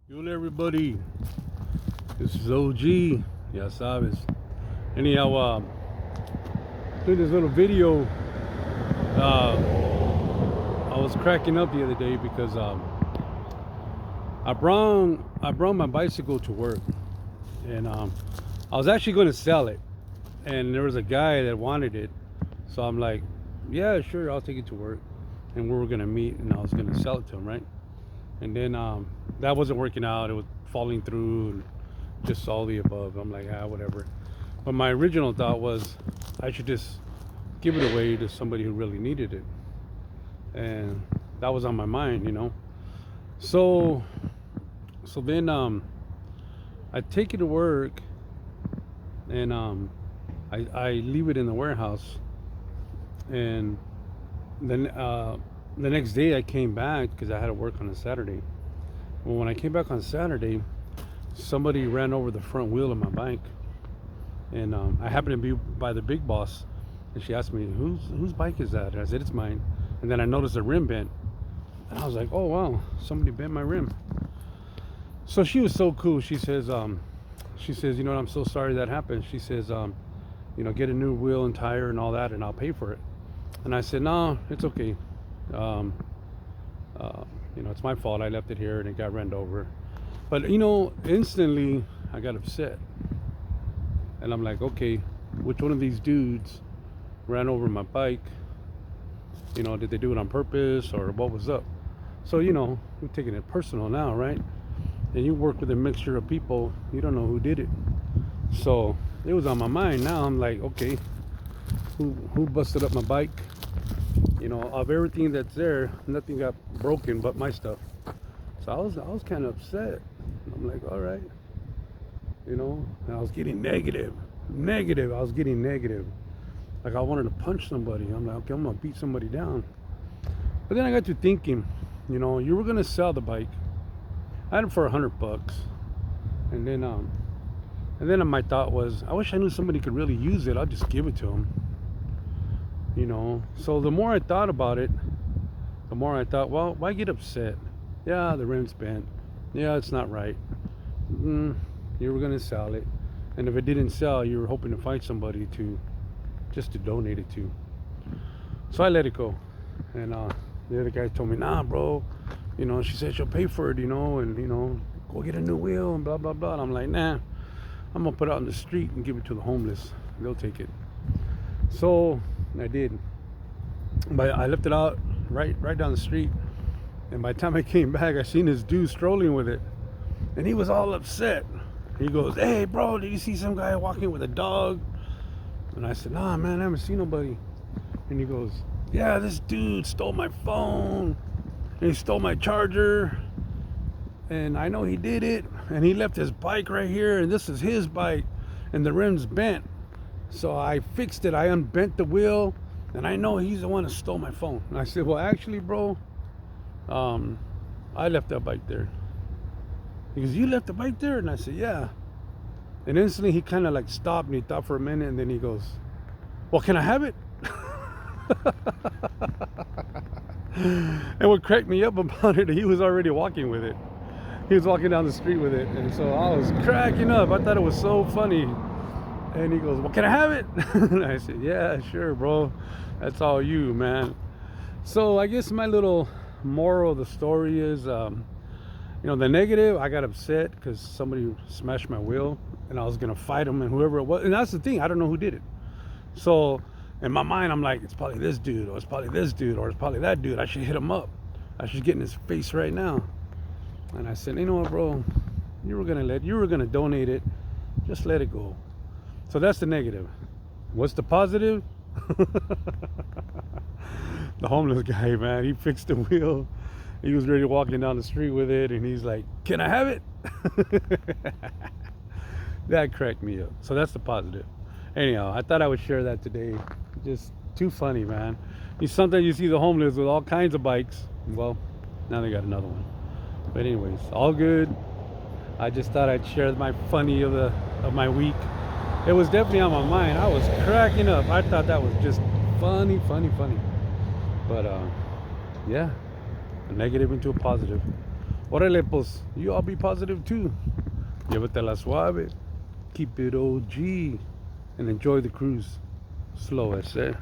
Hola everybody, this is OG, ya sabes. Anyhow, doing this little video, I was cracking up the other day because I brought my bicycle to work, and I was actually going to sell it, and there was a guy that wanted it, so I'm like, yeah, sure, I'll take it to work, and we were going to meet, and I was going to sell it to him, right? And then that wasn't working out. It was falling through, and just all the above. I'm like, whatever. But my original thought was I should just give it away to somebody who really needed it, and that was on my mind. So, so then I take it to work, and I leave it in the warehouse, and then the next day I came back because I had to work on a Saturday. Well, when I came back on Saturday, somebody ran over the front wheel of my bike, and I happened to be by the big boss, and she asked me, "Whose bike is that?" And I said, "It's mine." And then I noticed the rim bent, and I was like, "Oh wow, somebody bent my rim." So she was so cool. She says, "You know what? I'm so sorry that happened." She says, "Get a new wheel and tire and all that, and I'll pay for it." And I said, "No, it's okay. Um, it's my fault. I left it here and it got run over." But instantly I got upset, and I'm like, okay, which one of these dudes ran over my bike? Did they do it on purpose or what was up? So we're taking it personal now, right? And you work with a mixture of people, you don't know who did it. So it was on my mind. Now I'm like, okay, who busted up my bike? Of everything that's there, nothing got broken but my stuff. So I was kind of upset. I'm like, all right, and I was getting negative. I was getting negative. Like I wanted to punch somebody. I'm like, okay, I'm gonna beat somebody down. But then I got to thinking, you were gonna sell the bike. I had it for $100, and then my thought was, I wish I knew somebody could really use it. I'll just give it to them. So the more I thought about it, the more I thought, well, why get upset? Yeah, the rim's bent. Yeah, it's not right. You were gonna sell it, and if it didn't sell, you were hoping to find somebody to donate it to. So I let it go, and the other guy told me, nah, bro. She said she'll pay for it, and go get a new wheel and blah blah blah. And I'm like, nah, I'm gonna put it out on the street and give it to the homeless. They'll take it. So I did, but I left it out right down the street. And by the time I came back, I seen this dude strolling with it, and he was all upset. He goes, "Hey, bro, did you see some guy walking with a dog?" And I said, "Nah, man, I haven't seen nobody." And he goes, "Yeah, this dude stole my phone, and he stole my charger, and I know he did it, and he left his bike right here, and this is his bike, and the rim's bent. So I fixed it. I unbent the wheel, and I know he's the one that stole my phone." And I said, "Well, actually, bro, I left that bike there." He goes, "You left the bike there?" And I said, "Yeah." And instantly he kind of like stopped and he thought for a minute, and then he goes, "Well, can I have it?" And what cracked me up about it, he was already walking with it. He was walking down the street with it, and so I was cracking up. I thought it was so funny. And he goes, "Well, can I have it?" And I said, "Yeah, sure, bro. That's all you, man." So I guess my little moral of the story is, the negative, I got upset because somebody smashed my wheel, and I was gonna fight him and whoever it was. And that's the thing, I don't know who did it. So in my mind, I'm like, it's probably this dude, or it's probably this dude, or it's probably that dude. I should hit him up. I should get in his face right now. And I said, you know what, bro? You were gonna donate it. Just let it go. So that's the negative. What's the positive? The homeless guy, man, he fixed the wheel. He was ready walking down the street with it, and he's like, "Can I have it?" That cracked me up. So that's the positive. Anyhow, I thought I would share that today. Just too funny, man. Sometimes you see the homeless with all kinds of bikes. Well, now they got another one. But anyways, all good. I just thought I'd share my funny of my week. It was definitely on my mind. I was cracking up. I thought that was just funny. But yeah, a negative into a positive. Órale, pues, you all be positive too. Llévatela suave. Keep it OG. And enjoy the cruise. Slow, I say.